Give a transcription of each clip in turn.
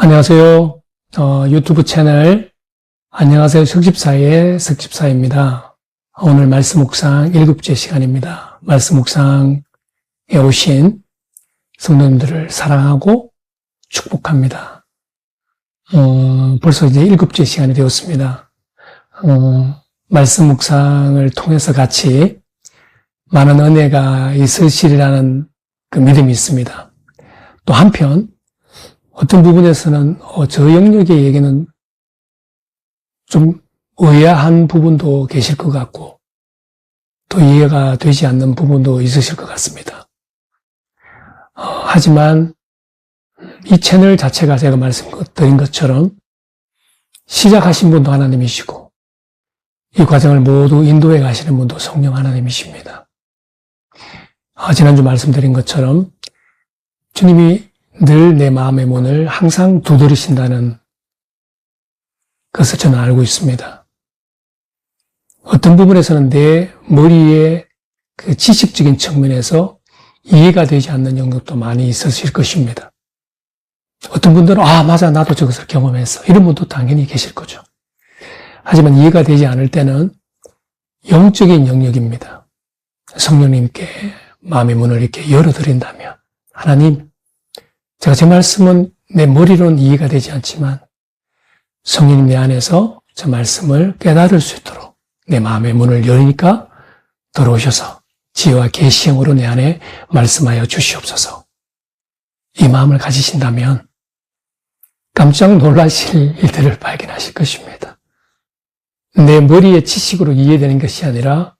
안녕하세요. 유튜브 채널 안녕하세요 석집사의 석집사입니다. 오늘 말씀 묵상 7째 시간입니다. 말씀 묵상에 오신 성도님들을 사랑하고 축복합니다. 벌써 이제 7째 시간이 되었습니다. 말씀 묵상을 통해서 같이 많은 은혜가 있으시리라는 그 믿음이 있습니다. 또 한편 어떤 부분에서는 저 영역의 얘기는 좀 의아한 부분도 계실 것 같고 또 이해가 되지 않는 부분도 있으실 것 같습니다. 하지만 이 채널 자체가 제가 말씀드린 것처럼 시작하신 분도 하나님이시고 이 과정을 모두 인도해 가시는 분도 성령 하나님이십니다. 지난주 말씀드린 것처럼 주님이 늘 내 마음의 문을 항상 두드리신다는 것을 저는 알고 있습니다. 어떤 부분에서는 내 머리의 그 지식적인 측면에서 이해가 되지 않는 영역도 많이 있으실 것입니다. 어떤 분들은 맞아 나도 저것을 경험했어 이런 분도 당연히 계실 거죠. 하지만 이해가 되지 않을 때는 영적인 영역입니다. 성령님께 마음의 문을 이렇게 열어드린다면 하나님 제가 제 말씀은 내 머리로는 이해가 되지 않지만 성령님 내 안에서 저 말씀을 깨달을 수 있도록 내 마음의 문을 열으니까 들어오셔서 지혜와 계시형으로 내 안에 말씀하여 주시옵소서. 이 마음을 가지신다면 깜짝 놀라실 일들을 발견하실 것입니다. 내 머리의 지식으로 이해되는 것이 아니라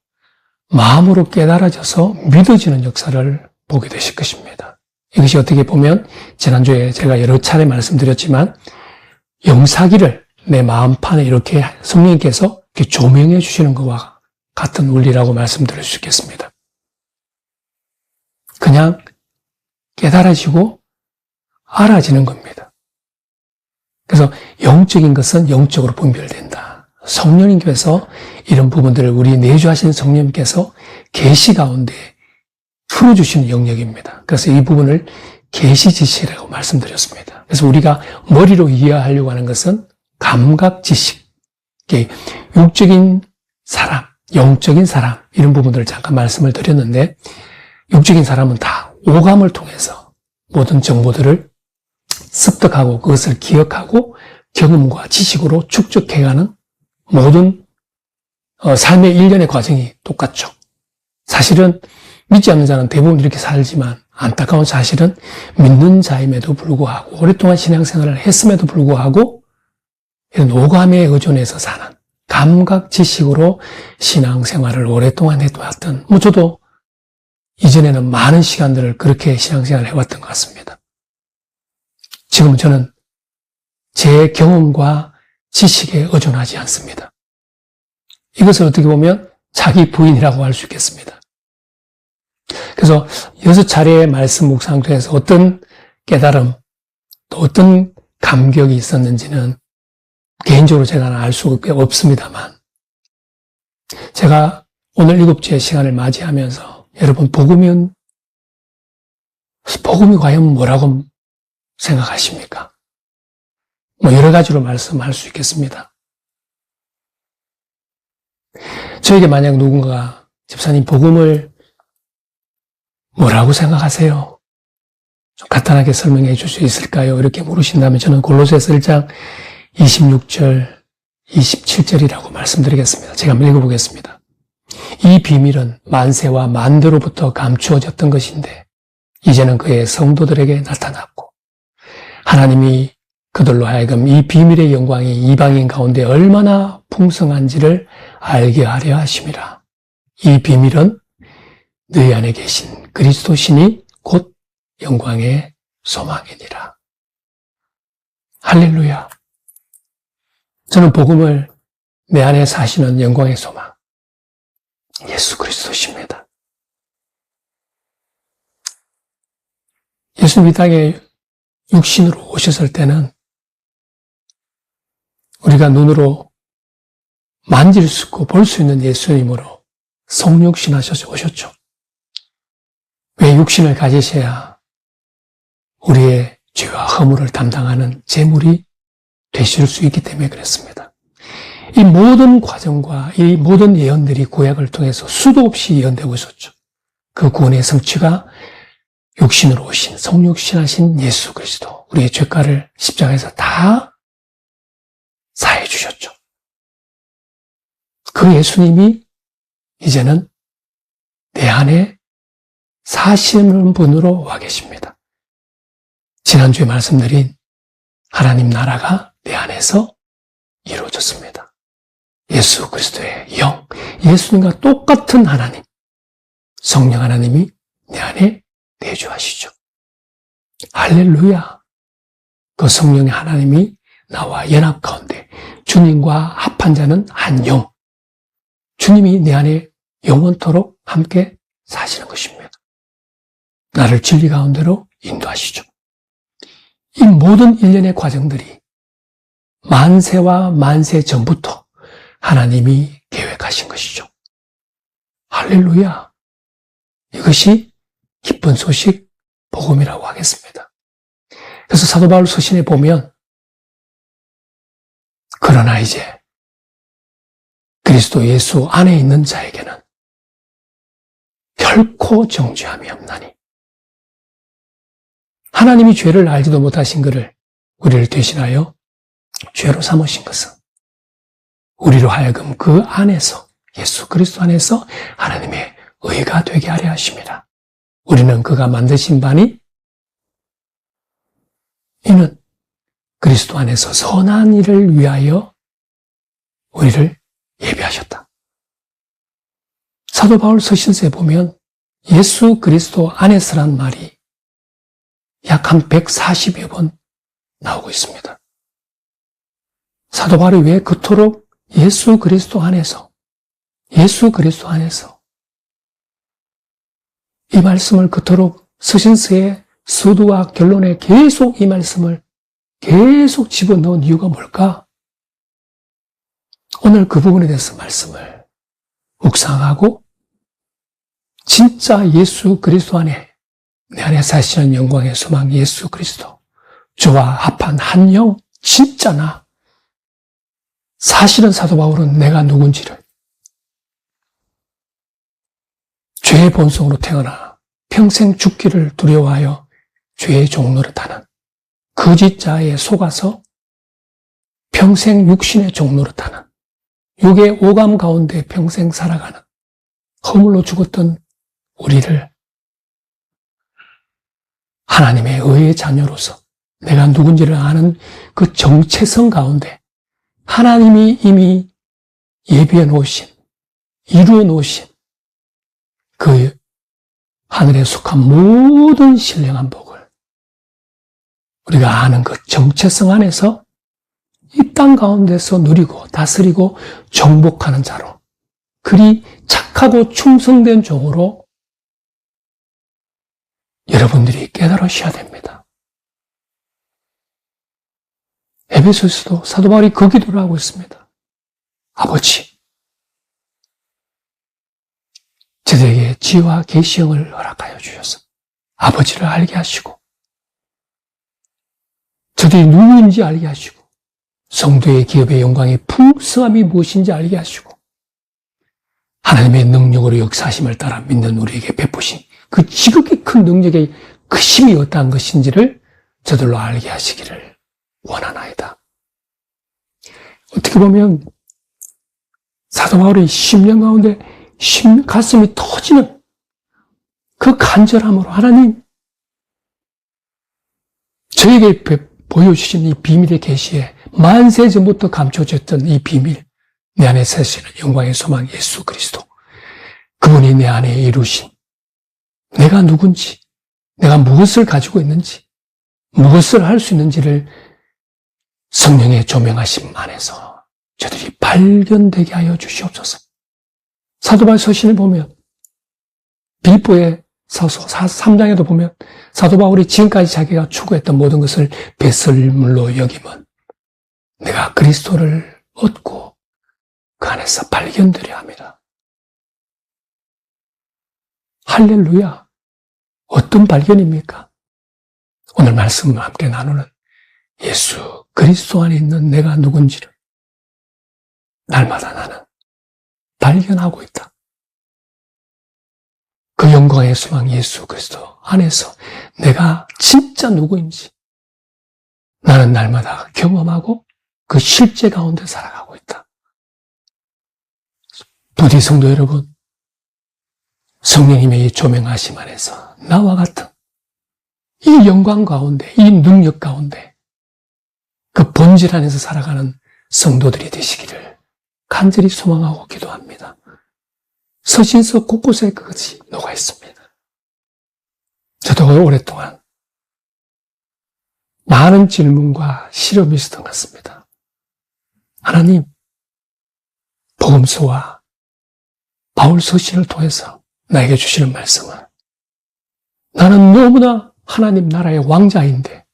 마음으로 깨달아져서 믿어지는 역사를 보게 되실 것입니다. 이것이 어떻게 보면 지난주에 제가 여러 차례 말씀드렸지만 영사기를 내 마음판에 이렇게 성령님께서 이렇게 조명해 주시는 것과 같은 원리라고 말씀드릴 수 있겠습니다. 그냥 깨달아지고 알아지는 겁니다. 그래서 영적인 것은 영적으로 분별된다. 성령님께서 이런 부분들을 우리 내주하신 성령님께서 계시 가운데 풀어주시는 영역입니다. 그래서 이 부분을 계시지식이라고 말씀드렸습니다. 그래서 우리가 머리로 이해하려고 하는 것은 감각지식, 육적인 사람, 영적인 사람 이런 부분들을 잠깐 말씀을 드렸는데 육적인 사람은 다 오감을 통해서 모든 정보들을 습득하고 그것을 기억하고 경험과 지식으로 축적해가는 모든 삶의 일련의 과정이 똑같죠. 사실은 믿지 않는 자는 대부분 이렇게 살지만 안타까운 사실은 믿는 자임에도 불구하고 오랫동안 신앙생활을 했음에도 불구하고 이런 오감에 의존해서 사는 감각 지식으로 신앙생활을 오랫동안 해왔던 저도 이전에는 많은 시간들을 그렇게 신앙생활을 해왔던 것 같습니다. 지금은 저는 제 경험과 지식에 의존하지 않습니다. 이것을 어떻게 보면 자기 부인이라고 할 수 있겠습니다. 그래서 6차례의 말씀 묵상 통해서 어떤 깨달음, 또 어떤 감격이 있었는지는 개인적으로 제가 알 수가 없습니다만 제가 오늘 7째 시간을 맞이하면서 여러분 복음이 과연 뭐라고 생각하십니까? 여러 가지로 말씀할 수 있겠습니다. 저에게 만약 누군가가 집사님 복음을 뭐라고 생각하세요? 좀 간단하게 설명해 줄 수 있을까요? 이렇게 물으신다면 저는 골로새서 1장 26절, 27절이라고 말씀드리겠습니다. 제가 한번 읽어보겠습니다. 이 비밀은 만세와 만대로부터 감추어졌던 것인데 이제는 그의 성도들에게 나타났고 하나님이 그들로 하여금 이 비밀의 영광이 이방인 가운데 얼마나 풍성한지를 알게 하려 하심이라. 이 비밀은 너희 안에 계신 그리스도 신이 곧 영광의 소망이니라. 할렐루야. 저는 복음을 내 안에 사시는 영광의 소망 예수 그리스도십니다. 예수님 이 땅에 육신으로 오셨을 때는 우리가 눈으로 만질 수 있고 볼 수 있는 예수님으로 성육신하셔서 오셨죠. 왜 육신을 가지셔야 우리의 죄와 허물을 담당하는 제물이 되실 수 있기 때문에 그랬습니다. 이 모든 과정과 이 모든 예언들이 구약을 통해서 수도 없이 예언되고 있었죠. 그 구원의 성취가 육신으로 오신 성육신하신 예수 그리스도, 우리의 죄가를 십자가에서 다 사해 주셨죠. 그 예수님이 이제는 내 안에 사시는 분으로 와 계십니다. 지난주에 말씀드린 하나님 나라가 내 안에서 이루어졌습니다. 예수 그리스도의 영, 예수님과 똑같은 하나님, 성령 하나님이 내 안에 내주하시죠. 할렐루야. 그 성령의 하나님이 나와 연합 가운데 주님과 합한 자는 한 영, 주님이 내 안에 영원토록 함께 사시는 것입니다. 나를 진리 가운데로 인도하시죠. 이 모든 일련의 과정들이 만세와 만세 전부터 하나님이 계획하신 것이죠. 할렐루야. 이것이 기쁜 소식, 복음이라고 하겠습니다. 그래서 사도 바울 서신에 보면 그러나 이제 그리스도 예수 안에 있는 자에게는 결코 정죄함이 없나니 하나님이 죄를 알지도 못하신 그를 우리를 대신하여 죄로 삼으신 것은 우리로 하여금 그 안에서 예수 그리스도 안에서 하나님의 의가 되게 하려 하심이라. 우리는 그가 만드신 바니 이는 그리스도 안에서 선한 일을 위하여 우리를 예비하셨다. 사도 바울 서신서에 보면 예수 그리스도 안에서란 말이 약 한 140여 번 나오고 있습니다. 사도 바울이 왜 그토록 예수 그리스도 안에서 이 말씀을 그토록 서신서의 서두와 결론에 계속 이 말씀을 계속 집어넣은 이유가 뭘까? 오늘 그 부분에 대해서 말씀을 묵상하고 진짜 예수 그리스도 안에 내 안에 사시는 영광의 소망 예수 그리스도, 저와 합한 한 영, 진짜 나. 사실은 사도 바울은 내가 누군지를 죄의 본성으로 태어나 평생 죽기를 두려워하여 죄의 종노릇하는 거짓 자에 속아서 평생 육신의 종노릇하는 육의 오감 가운데 평생 살아가는 허물로 죽었던 우리를 하나님의 의의 자녀로서 내가 누군지를 아는 그 정체성 가운데 하나님이 이미 예비해 놓으신, 이루어 놓으신 그 하늘에 속한 모든 신령한 복을 우리가 아는 그 정체성 안에서 이 땅 가운데서 누리고 다스리고 정복하는 자로, 그리 착하고 충성된 종으로 여러분들이 깨달으셔야 됩니다. 에베소서도 사도 바울이 그 기도를 하고 있습니다. 아버지, 저들에게 지혜와 계시형을 허락하여 주셔서 아버지를 알게 하시고 저들이 누구인지 알게 하시고 성도의 기업의 영광의 풍성함이 무엇인지 알게 하시고 하나님의 능력으로 역사하심을 따라 믿는 우리에게 베푸신 그 지극히 큰 능력의 크심이 어떠한 것인지를 저들로 알게 하시기를 원하나이다. 어떻게 보면 사도 바울의 심령 가운데 가슴이 터지는 그 간절함으로 하나님, 저에게 보여주신 이 비밀의 계시에 만세 전부터 감춰졌던 이 비밀, 내 안에 사시는 영광의 소망 예수 그리스도, 그분이 내 안에 이루신 내가 누군지, 내가 무엇을 가지고 있는지, 무엇을 할 수 있는지를 성령의 조명하심 안에서 저들이 발견되게 하여 주시옵소서. 사도바울 서신을 보면 빌립보의 서서 3장에도 보면 사도 바울이 지금까지 자기가 추구했던 모든 것을 배설물로 여기면 내가 그리스도를 얻고 그 안에서 발견되려 합니다. 할렐루야. 어떤 발견입니까? 오늘 말씀과 함께 나누는 예수 그리스도 안에 있는 내가 누군지를 날마다 나는 발견하고 있다. 그 영광의 소망 예수 그리스도 안에서 내가 진짜 누구인지 나는 날마다 경험하고 그 실제 가운데 살아가고 있다. 부디 성도 여러분, 성령님의 이 조명하심 안에서 나와 같은 이 영광 가운데, 이 능력 가운데 그 본질 안에서 살아가는 성도들이 되시기를 간절히 소망하고 기도합니다. 서신서 곳곳에 그것이 녹아 있습니다. 저도 오랫동안 많은 질문과 시험이 있었던 것 같습니다. 하나님, 복음서와 바울 서신을 통해서 나에게 주시는 말씀은 나는 너무나 하나님 나라의 왕자인데,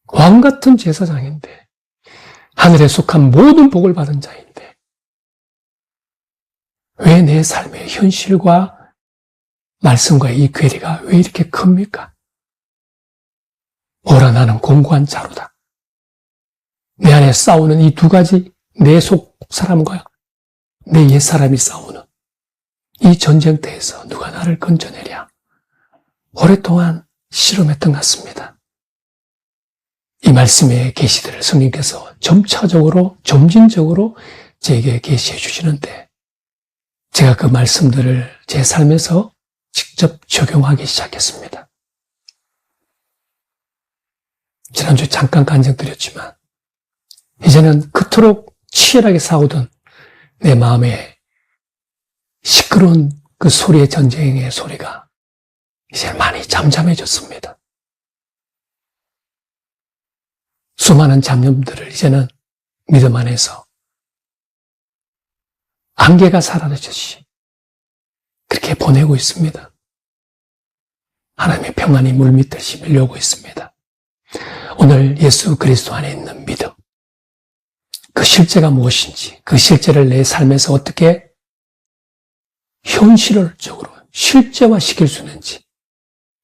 왕 같은 제사장인데, 하늘에 속한 모든 복을 받은 자인데, 왜 내 삶의 현실과 말씀과의 이 괴리가 왜 이렇게 큽니까? 오라 나는 공고한 자로다. 내 안에 싸우는 이 두 가지, 내 속 사람과 내 옛 사람이 싸우는 이 전쟁터에서 누가 나를 건져내랴. 오랫동안 실험했던 것 같습니다. 이 말씀의 계시들을 성령께서 점차적으로, 점진적으로 제게 계시해 주시는데 제가 그 말씀들을 제 삶에서 직접 적용하기 시작했습니다. 지난주에 잠깐 간증드렸지만 이제는 그토록 치열하게 싸우던 내 마음에 시끄러운 그 소리의 전쟁의 소리가 이제 많이 잠잠해졌습니다. 수많은 잡념들을 이제는 믿음 안에서 안개가 사라졌듯이 그렇게 보내고 있습니다. 하나님의 평안이 물밀듯이 밀려오고 있습니다. 오늘 예수 그리스도 안에 있는 믿음, 그 실제가 무엇인지, 그 실제를 내 삶에서 어떻게 현실적으로 실제화시킬 수 있는지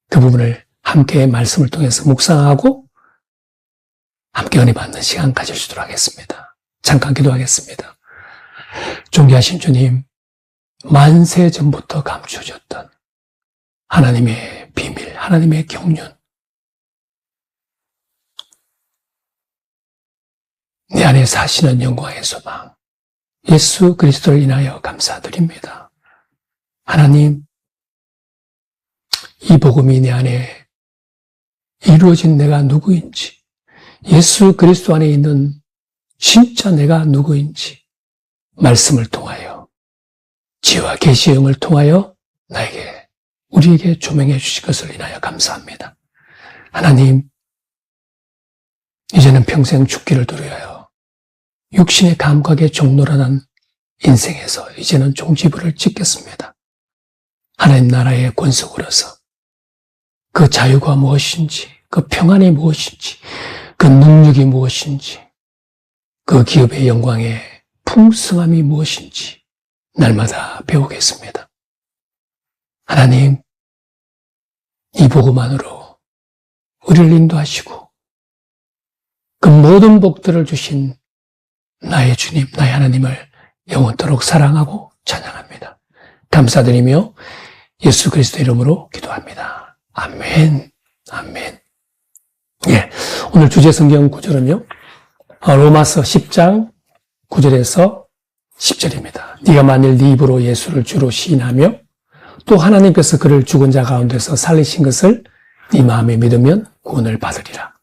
그 부분을 함께 말씀을 통해서 묵상하고 함께 은혜 받는 시간 가질 수 있도록 하겠습니다. 잠깐 기도하겠습니다. 존귀하신 주님, 만세 전부터 감추어졌던 하나님의 비밀, 하나님의 경륜, 내 안에 사시는 영광의 소망, 예수 그리스도를 인하여 감사드립니다. 하나님, 이 복음이 내 안에 이루어진 내가 누구인지, 예수 그리스도 안에 있는 진짜 내가 누구인지 말씀을 통하여 지혜와 계시의 영을 통하여 나에게, 우리에게 조명해 주실 것을 인하여 감사합니다. 하나님, 이제는 평생 죽기를 두려워하여 육신의 감각에 종노릇한 인생에서 이제는 종지부를 찍겠습니다. 하나님 나라의 권속으로서 그 자유가 무엇인지, 그 평안이 무엇인지, 그 능력이 무엇인지, 그 기업의 영광의 풍성함이 무엇인지 날마다 배우겠습니다. 하나님, 이 복음만으로 우리를 인도하시고 그 모든 복들을 주신 나의 주님, 나의 하나님을 영원토록 사랑하고 찬양합니다. 감사드리며 예수 그리스도 이름으로 기도합니다. 아멘, 아멘. 예, 오늘 주제 성경 구절은요, 로마서 10장 9절에서 10절입니다. 네가 만일 네 입으로 예수를 주로 시인하며 또 하나님께서 그를 죽은 자 가운데서 살리신 것을 네 마음에 믿으면 구원을 받으리라.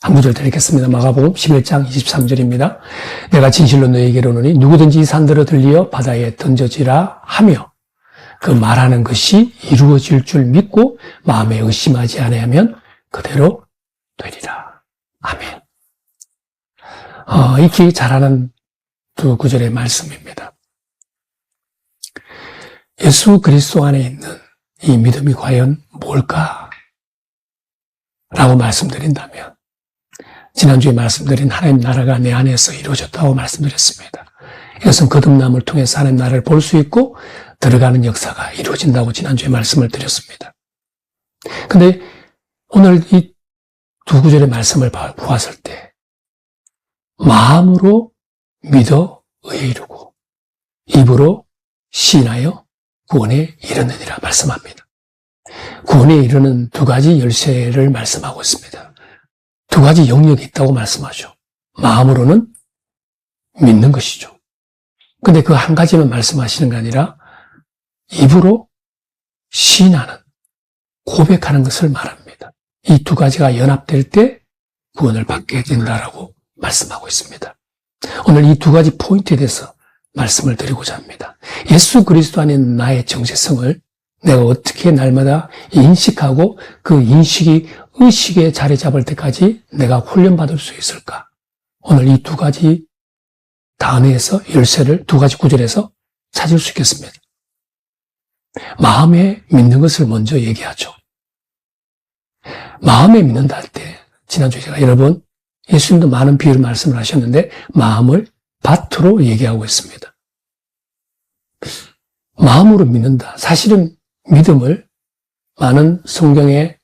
한 구절 드리겠습니다. 마가복음 11장 23절입니다. 내가 진실로 너희에게로 오노니 누구든지 이 산들어 들리어 바다에 던져지라 하며 그 말하는 것이 이루어질 줄 믿고 마음에 의심하지 아니하면 그대로 되리라. 아멘. 익히 잘하는 두 구절의 말씀입니다. 예수 그리스도 안에 있는 이 믿음이 과연 뭘까? 라고 말씀드린다면 지난주에 말씀드린 하나님 나라가 내 안에서 이루어졌다고 말씀드렸습니다. 이것은 거듭남을 통해서 하나님 나라를 볼 수 있고 들어가는 역사가 이루어진다고 지난주에 말씀을 드렸습니다. 근데 오늘 이 두 구절의 말씀을 보았을 때 마음으로 믿어 의에 이르고 입으로 시인하여 구원에 이르느니라 말씀합니다. 구원에 이르는 두 가지 열쇠를 말씀하고 있습니다. 두 가지 영역이 있다고 말씀하죠. 마음으로는 믿는 것이죠. 근데 그 한 가지만 말씀하시는 게 아니라 입으로 시인하는, 고백하는 것을 말합니다. 이 두 가지가 연합될 때 구원을 받게 된다라고 말씀하고 있습니다. 오늘 이 두 가지 포인트에 대해서 말씀을 드리고자 합니다. 예수 그리스도 안에 나의 정체성을 내가 어떻게 날마다 인식하고 그 인식이 의식에 자리 잡을 때까지 내가 훈련받을 수 있을까? 오늘 이 두 가지 단어에서 열쇠를 두 가지 구절에서 찾을 수 있겠습니다. 마음에 믿는 것을 먼저 얘기하죠. 마음에 믿는다 할 때 지난주에 제가 여러 번 예수님도 많은 비유를 말씀을 하셨는데 마음을 밭으로 얘기하고 있습니다. 마음으로 믿는다. 사실은 믿음을 많은 성경의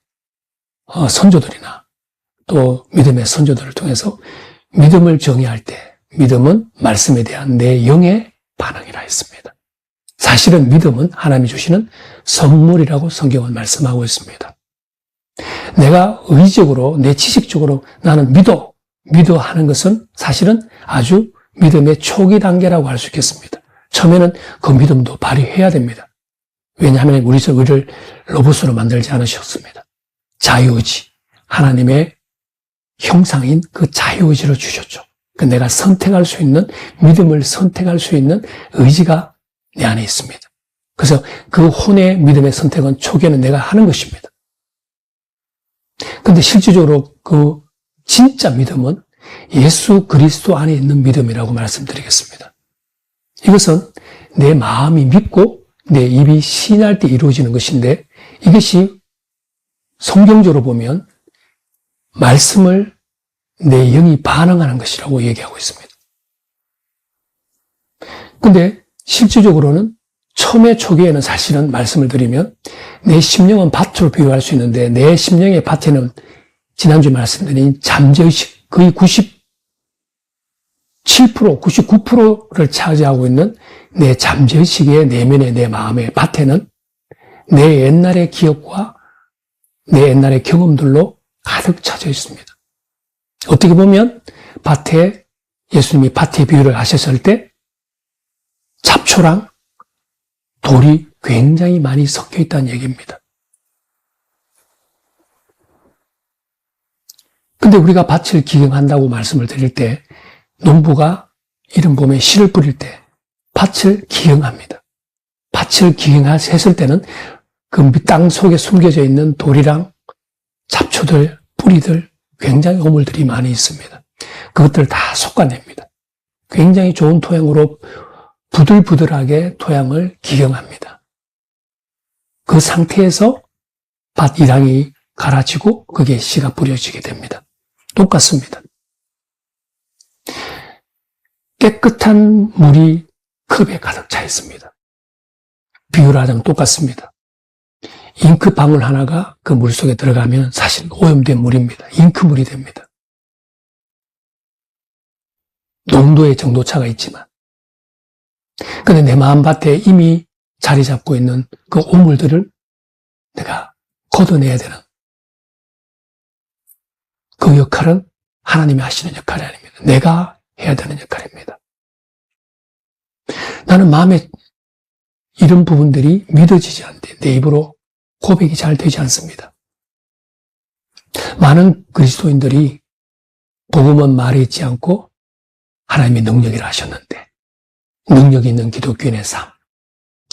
선조들이나 또 믿음의 선조들을 통해서 믿음을 정의할 때 믿음은 말씀에 대한 내 영의 반응이라 했습니다. 사실은 믿음은 하나님이 주시는 선물이라고 성경은 말씀하고 있습니다. 내가 의지적으로 내 지식적으로 나는 믿어 하는 것은 사실은 아주 믿음의 초기 단계라고 할 수 있겠습니다. 처음에는 그 믿음도 발휘해야 됩니다. 왜냐하면 우리를 로봇으로 만들지 않으셨습니다. 자유의지, 하나님의 형상인 그 자유의지를 주셨죠. 내가 선택할 수 있는, 믿음을 선택할 수 있는 의지가 내 안에 있습니다. 그래서 그 혼의 믿음의 선택은 초기에는 내가 하는 것입니다. 근데 실질적으로 그 진짜 믿음은 예수 그리스도 안에 있는 믿음이라고 말씀드리겠습니다. 이것은 내 마음이 믿고 내 입이 시인할 때 이루어지는 것인데 이것이 성경적으로 보면 말씀을 내 영이 반응하는 것이라고 얘기하고 있습니다. 근데 실질적으로는 처음에 초기에는 사실은 말씀을 드리면 내 심령은 밭으로 비유할 수 있는데 내 심령의 밭에는 지난주에 말씀드린 잠재의식 거의 97%, 99%를 차지하고 있는 내 잠재의식의 내면의 내 마음의 밭에는 내 옛날의 기억과 내 옛날의 경험들로 가득 차져 있습니다. 어떻게 보면 밭에 예수님이 밭의 비유를 하셨을 때 잡초랑 돌이 굉장히 많이 섞여 있다는 얘기입니다. 근데 우리가 밭을 기경한다고 말씀을 드릴 때 농부가 이런 봄에 씨를 뿌릴 때 밭을 기경합니다. 밭을 기경했을 때는 그 땅 속에 숨겨져 있는 돌이랑 잡초들, 뿌리들, 굉장히 오물들이 많이 있습니다. 그것들을 다 솎아냅니다. 굉장히 좋은 토양으로 부들부들하게 토양을 기경합니다. 그 상태에서 밭 이랑이 갈아지고 거기에 씨가 뿌려지게 됩니다. 똑같습니다. 깨끗한 물이 컵에 가득 차 있습니다. 비유를 하자면 똑같습니다. 잉크 방울 하나가 그 물 속에 들어가면 사실 오염된 물입니다. 잉크물이 됩니다. 농도의 정도차가 있지만 근데 내 마음밭에 이미 자리 잡고 있는 그 오물들을 내가 걷어내야 되는 그 역할은 하나님이 하시는 역할이 아닙니다. 내가 해야 되는 역할입니다. 나는 마음에 이런 부분들이 믿어지지 않대. 내 입으로 고백이 잘 되지 않습니다. 많은 그리스도인들이 복음은 말에 있지 않고 하나님의 능력이라 하셨는데 능력이 있는 기독교인의 삶,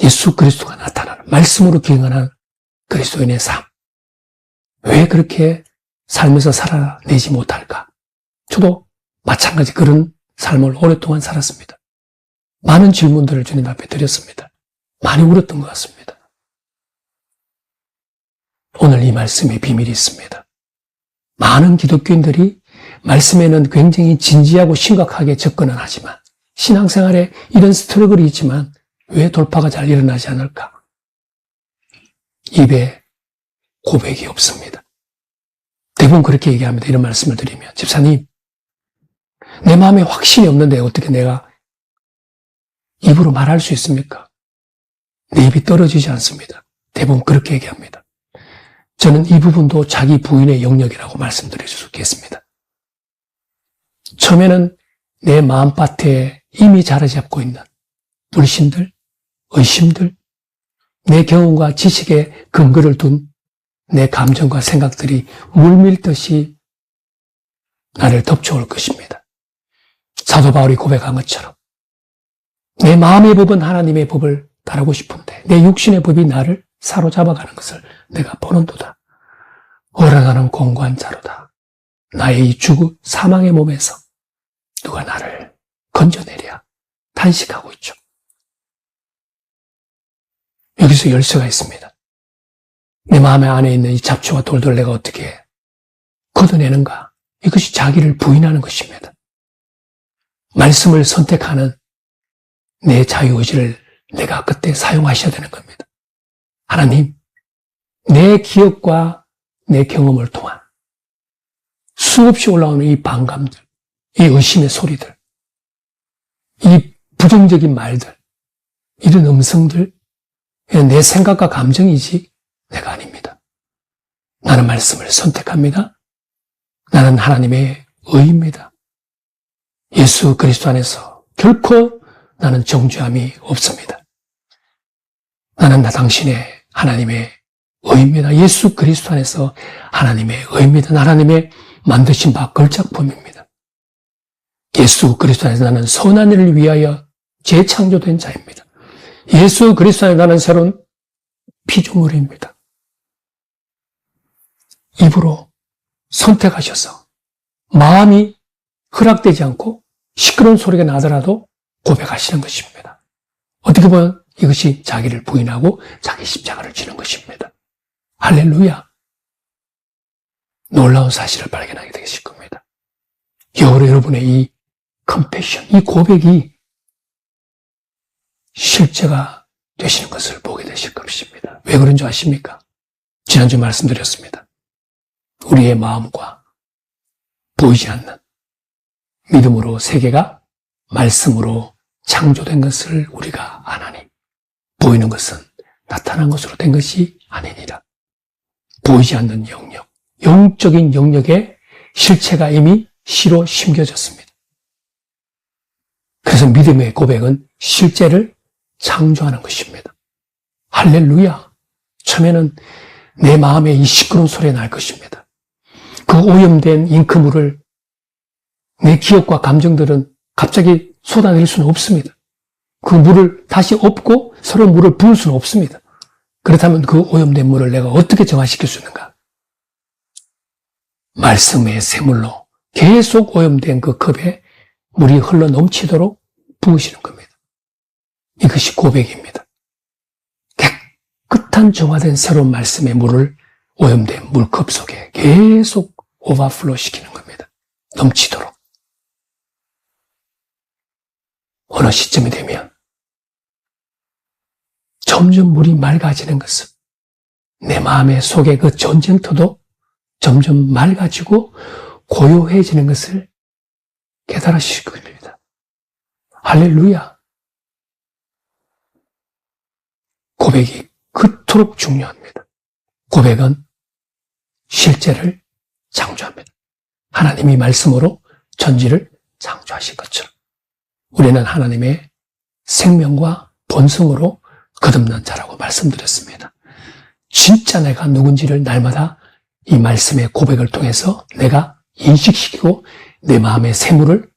예수 그리스도가 나타나는 말씀으로 기능하는 그리스도인의 삶, 왜 그렇게 살면서 살아내지 못할까? 저도 마찬가지 그런 삶을 오랫동안 살았습니다. 많은 질문들을 주님 앞에 드렸습니다. 많이 울었던 것 같습니다. 오늘 이 말씀에 비밀이 있습니다. 많은 기독교인들이 말씀에는 굉장히 진지하고 심각하게 접근은 하지만 신앙생활에 이런 스트러글이 있지만 왜 돌파가 잘 일어나지 않을까? 입에 고백이 없습니다. 대부분 그렇게 얘기합니다. 이런 말씀을 드리면. 집사님, 내 마음에 확신이 없는데 어떻게 내가 입으로 말할 수 있습니까? 내 입이 떨어지지 않습니다. 대부분 그렇게 얘기합니다. 저는 이 부분도 자기 부인의 영역이라고 말씀드릴 수 있겠습니다. 처음에는 내 마음밭에 이미 자리 잡고 있는 불신들, 의심들, 내 경험과 지식에 근거를 둔 내 감정과 생각들이 물밀듯이 나를 덮쳐올 것입니다. 사도 바울이 고백한 것처럼 내 마음의 법은 하나님의 법을 따르고 싶은데 내 육신의 법이 나를 사로잡아가는 것을 내가 보는도다. 어란하는 공고한 자로다. 나의 이 사망의 몸에서 누가 나를 건져내랴 탄식하고 있죠. 여기서 열쇠가 있습니다. 내 마음 안에 있는 이 잡초와 돌들 내가 어떻게 걷어내는가? 이것이 자기를 부인하는 것입니다. 말씀을 선택하는 내 자유의지를 내가 그때 사용하셔야 되는 겁니다. 하나님, 내 기억과 내 경험을 통한 수없이 올라오는 이 반감들, 이 의심의 소리들, 이 부정적인 말들, 이런 음성들, 내 생각과 감정이지 내가 아닙니다. 나는 말씀을 선택합니다. 나는 하나님의 의입니다. 예수 그리스도 안에서 결코 나는 정죄함이 없습니다. 나는 나 당신의 하나님의 의입니다. 예수 그리스도 안에서 하나님의 의입니다. 하나님의 만드신 바 걸작품입니다. 예수 그리스도 안에서 나는 선한 일을 위하여 재창조된 자입니다. 예수 그리스도 안에서 나는 새로운 피조물입니다. 입으로 선택하셔서 마음이 허락되지 않고 시끄러운 소리가 나더라도 고백하시는 것입니다. 어떻게 보면 이것이 자기를 부인하고 자기 십자가를 지는 것입니다. 할렐루야. 놀라운 사실을 발견하게 되실 겁니다. 여러분의 이 컨페션, 이 고백이 실제가 되시는 것을 보게 되실 것입니다. 왜 그런 줄 아십니까? 지난주 말씀드렸습니다. 우리의 마음과 보이지 않는 믿음으로 세계가 말씀으로 창조된 것을 우리가 아나니 보이는 것은 나타난 것으로 된 것이 아니니라. 보이지 않는 영역, 영적인 영역에 실체가 이미 시로 심겨졌습니다. 그래서 믿음의 고백은 실제를 창조하는 것입니다. 할렐루야. 처음에는 내 마음에 이 시끄러운 소리가 날 것입니다. 그 오염된 잉크물을 내 기억과 감정들은 갑자기 쏟아낼 수는 없습니다. 그 물을 다시 엎고 새로운 물을 부을 수는 없습니다. 그렇다면 그 오염된 물을 내가 어떻게 정화시킬 수 있는가? 말씀의 새물로 계속 오염된 그 컵에 물이 흘러 넘치도록 부으시는 겁니다. 이것이 고백입니다. 깨끗한 정화된 새로운 말씀의 물을 오염된 물컵 속에 계속 오버플로 시키는 겁니다. 넘치도록. 어느 시점이 되면 점점 물이 맑아지는 것은 내 마음의 속에 그 전쟁터도 점점 맑아지고 고요해지는 것을 깨달으실 겁니다. 할렐루야. 고백이 그토록 중요합니다. 고백은 실제를 창조합니다. 하나님이 말씀으로 천지를 창조하신 것처럼 우리는 하나님의 생명과 본성으로 거듭난 자라고 말씀드렸습니다. 진짜 내가 누군지를 날마다 이 말씀의 고백을 통해서 내가 인식시키고 내 마음의 새물을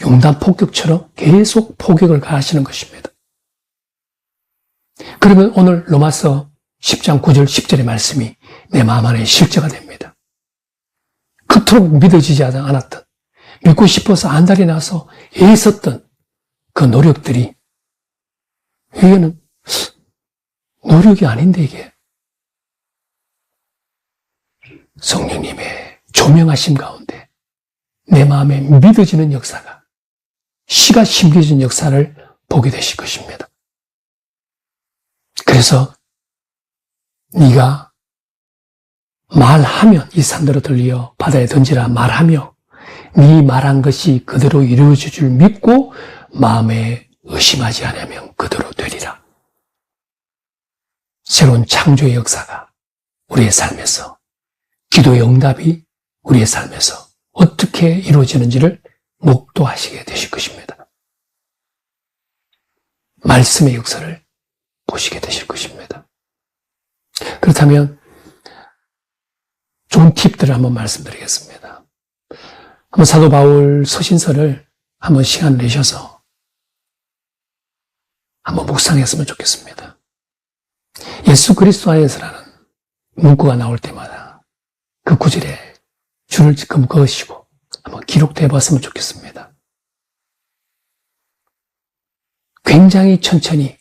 융단 폭격처럼 계속 포격을 가하시는 것입니다. 그러면 오늘 로마서 10장 9절 10절의 말씀이 내 마음 안에 실제가 됩니다. 그토록 믿어지지 않았던, 믿고 싶어서 안달이 나서 애썼던 그 노력들이 이게는 노력이 아닌데 이게 성령님의 조명하심 가운데 내 마음에 믿어지는 역사가 씨가 심겨진 역사를 보게 되실 것입니다. 그래서 네가 말하면 이 산더러 들려 바다에 던지라 말하며 네 말한 것이 그대로 이루어질 줄 믿고 마음에 의심하지 않으면 그대로 되리라. 새로운 창조의 역사가 우리의 삶에서, 기도의 응답이 우리의 삶에서 어떻게 이루어지는지를 목도하시게 되실 것입니다. 말씀의 역사를 보시게 되실 것입니다. 그렇다면 좋은 팁들을 한번 말씀드리겠습니다. 한번 사도 바울 서신서를 한번 시간 내셔서 한번 묵상했으면 좋겠습니다. 예수 그리스도 안에서라는 문구가 나올 때마다 그 구절에 줄을 지금 그으시고 한번 기록되어 봤으면 좋겠습니다. 굉장히 천천히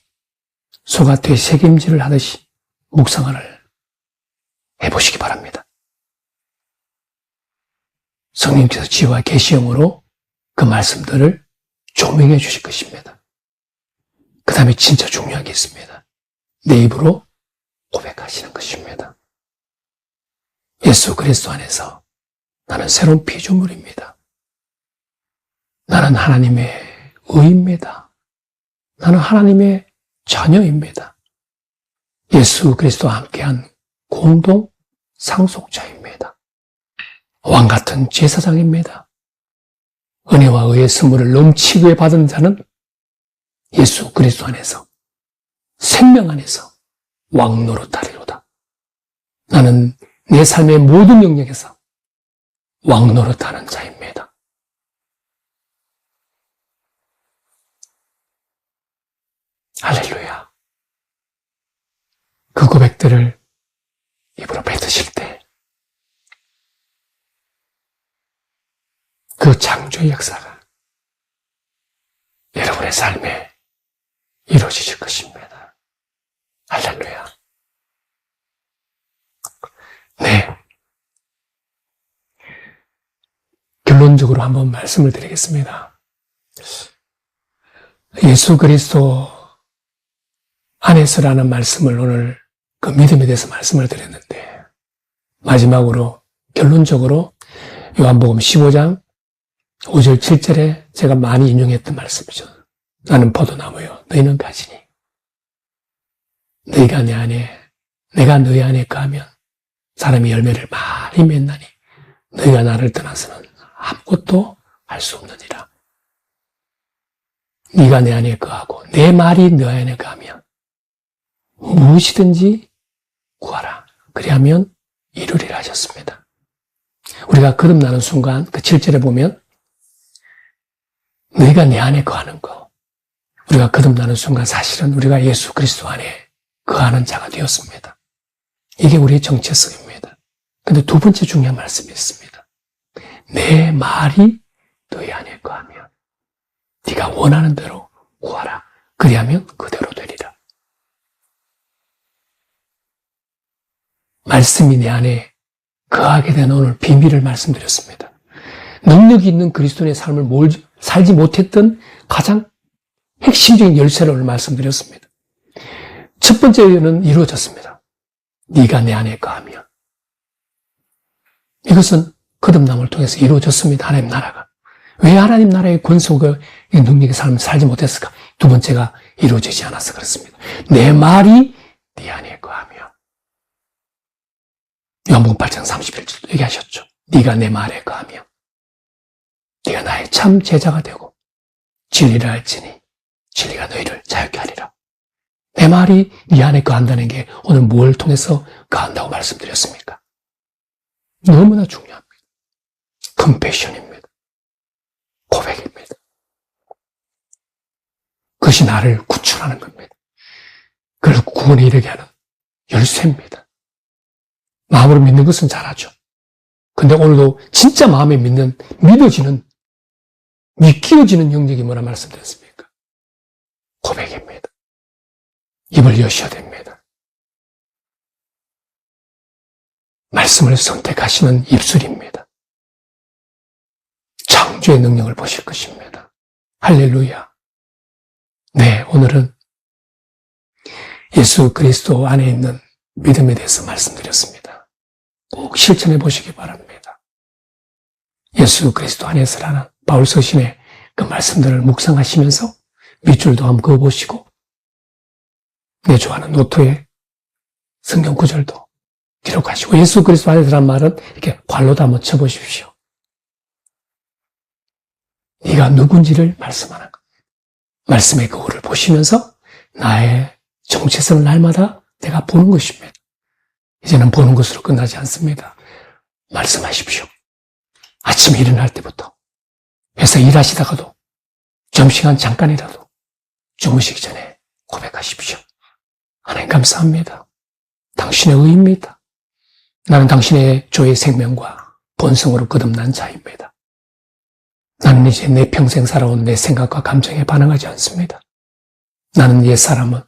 소가 되새김질을 하듯이 묵상을 해보시기 바랍니다. 성령께서 지혜와 계시형으로 그 말씀들을 조명해 주실 것입니다. 그 다음에 진짜 중요한 게 있습니다. 내 입으로 고백하시는 것입니다. 예수 그리스도 안에서 나는 새로운 피조물입니다. 나는 하나님의 의입니다. 나는 하나님의 자녀입니다. 예수 그리스도와 함께한 공동 상속자입니다. 왕 같은 제사장입니다. 은혜와 의의 선물을 넘치게 받은 자는 예수 그리스도 안에서, 생명 안에서 왕 노릇하리로다. 나는 내 삶의 모든 영역에서 왕 노릇하는 자입니다. 할렐루야. 그 고백들을 입으로 뱉으실 때 그 창조의 역사가 여러분의 삶에 이루어지실 것입니다. 할렐루야. 네. 결론적으로 한번 말씀을 드리겠습니다. 예수 그리스도 안에서라는 말씀을 오늘 그 믿음에 대해서 말씀을 드렸는데, 마지막으로 결론적으로 요한복음 15장 5절 7절에 제가 많이 인용했던 말씀이죠. 나는 포도나무요 너희는 가지니 너희가 내 안에 내가 너희 안에 거하면 사람이 열매를 많이 맺나니 너희가 나를 떠나서는 아무것도 할 수 없느니라. 네가 내 안에 거하고 내 말이 너희 안에 거하면 무엇이든지 구하라. 그리하면 이루리라 하셨습니다. 우리가 거듭나는 순간 그 7절에 보면 너희가 내 안에 거하는 거, 우리가 거듭나는 순간 사실은 우리가 예수 그리스도 안에 거하는 자가 되었습니다. 이게 우리의 정체성입니다. 근데 두 번째 중요한 말씀이 있습니다. 내 말이 너희 안에 거하면 네가 원하는 대로 구하라. 그리하면 그대로 되리라. 말씀이 내 안에 거하게 된 오늘 비밀을 말씀드렸습니다. 능력이 있는 그리스도인의 삶을 살지 못했던 가장 핵심적인 열쇠를 오늘 말씀드렸습니다. 첫 번째는 이루어졌습니다. 네가 내 안에 거하면. 이것은 거듭남을 통해서 이루어졌습니다. 하나님 나라가. 왜 하나님 나라의 권속의 능력의 삶을 살지 못했을까? 두 번째가 이루어지지 않아서 그렇습니다. 내 말이 네 안에 거하며. 요한복음 8장 31절도 얘기하셨죠. 네가 내 말에 거하며 네가 나의 참 제자가 되고 진리를 알지니 진리가 너희를 자유케 하리라. 내 말이 네 안에 거한다는 게 오늘 뭘 통해서 거한다고 말씀드렸습니까? 너무나 중요합니다. 컨페션입니다. 고백입니다. 그것이 나를 구출하는 겁니다. 그를 구원에 이르게 하는 열쇠입니다. 마음으로 믿는 것은 잘하죠. 근데 오늘도 진짜 마음에 믿겨지는 영역이 뭐라 말씀드렸습니까? 고백입니다. 입을 여셔야 됩니다. 말씀을 선택하시는 입술입니다. 창조의 능력을 보실 것입니다. 할렐루야. 네, 오늘은 예수 그리스도 안에 있는 믿음에 대해서 말씀드렸습니다. 꼭 실천해 보시기 바랍니다. 예수 그리스도 안에서라는 바울 서신의 그 말씀들을 묵상하시면서 밑줄도 한번 그어보시고 내 좋아하는 노트에 성경 구절도 기록하시고 예수 그리스도 안에서라는 말은 이렇게 관로도 한번 쳐보십시오. 네가 누군지를 말씀하는 것. 말씀의 거울을 보시면서 나의 정체성을 날마다 내가 보는 것입니다. 이제는 보는 것으로 끝나지 않습니다. 말씀하십시오. 아침에 일어날 때부터 회사 일하시다가도 점심시간 잠깐이라도 주무시기 전에 고백하십시오. 하나님 감사합니다. 당신의 의입니다. 나는 당신의 조의 생명과 본성으로 거듭난 자입니다. 나는 이제 내 평생 살아온 내 생각과 감정에 반응하지 않습니다. 나는 옛사람은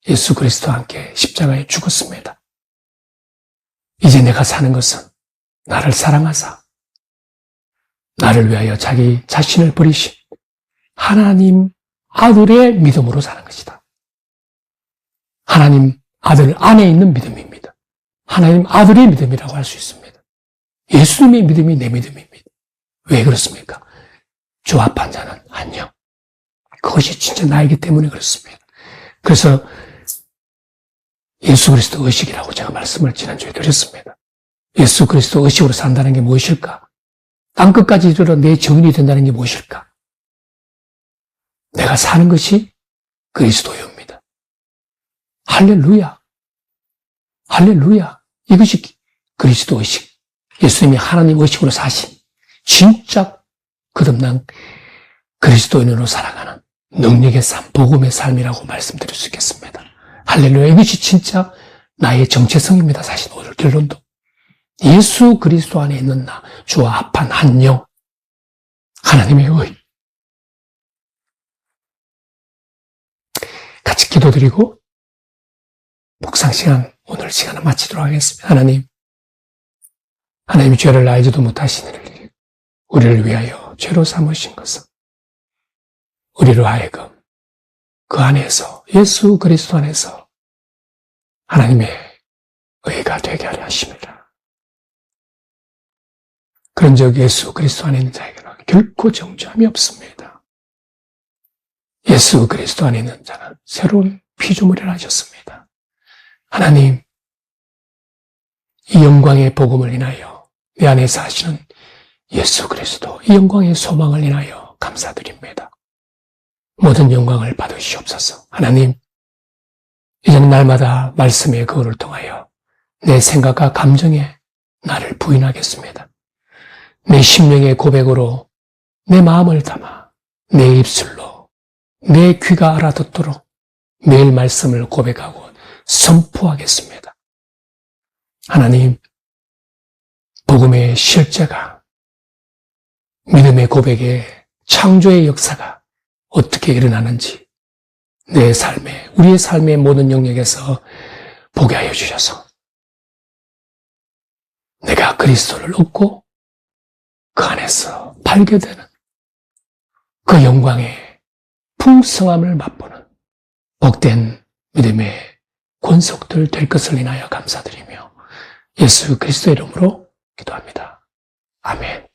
예수 그리스도와 함께 십자가에 죽었습니다. 이제 내가 사는 것은 나를 사랑하사 나를 위하여 자기 자신을 버리신 하나님 아들의 믿음으로 사는 것이다. 하나님 아들 안에 있는 믿음입니다. 하나님 아들의 믿음이라고 할 수 있습니다. 예수님의 믿음이 내 믿음입니다. 왜 그렇습니까? 주 앞한 자는 안녕. 그것이 진짜 나이기 때문에 그렇습니다. 그래서 예수 그리스도 의식이라고 제가 말씀을 지난주에 드렸습니다. 예수 그리스도 의식으로 산다는 게 무엇일까? 땅끝까지 이르러 내 증인이 된다는 게 무엇일까? 내가 사는 것이 그리스도입니다. 할렐루야. 할렐루야. 이것이 그리스도 의식. 예수님이 하나님 의식으로 사신 진짜 거듭난 그리스도인으로 살아가는 능력의 삶, 복음의 삶이라고 말씀드릴 수 있겠습니다. 할렐루야. 이것이 진짜 나의 정체성입니다. 사실 오늘 결론도. 예수 그리스도 안에 있는 나, 주와 합한 한 영, 하나님의 의. 같이 기도드리고 묵상 시간, 오늘 시간을 마치도록 하겠습니다. 하나님이 죄를 알지도 못하신 이를 우리를 위하여 죄로 삼으신 것은 우리로 하여금 그 안에서 예수 그리스도 안에서 하나님의 의가 되게 하려 하십니다. 그런즉 예수 그리스도 안에 있는 자에게는 결코 정죄함이 없습니다. 예수 그리스도 안에 있는 자는 새로운 피조물이라 하셨습니다. 하나님, 이 영광의 복음을 인하여 내 안에서 하시는 예수 그리스도, 이 영광의 소망을 인하여 감사드립니다. 모든 영광을 받으시옵소서. 하나님, 이제는 날마다 말씀의 거울을 통하여 내 생각과 감정에 나를 부인하겠습니다. 내 심령의 고백으로 내 마음을 담아 내 입술로 내 귀가 알아듣도록 매일 말씀을 고백하고 선포하겠습니다. 하나님, 복음의 실제가 믿음의 고백의 창조의 역사가 어떻게 일어나는지 내 삶에, 우리의 삶의 모든 영역에서 보게 하여 주셔서 내가 그리스도를 얻고 그 안에서 발견되는 그 영광의 풍성함을 맛보는 복된 믿음의 권속들 될 것을 인하여 감사드리며 예수 그리스도의 이름으로 기도합니다. 아멘.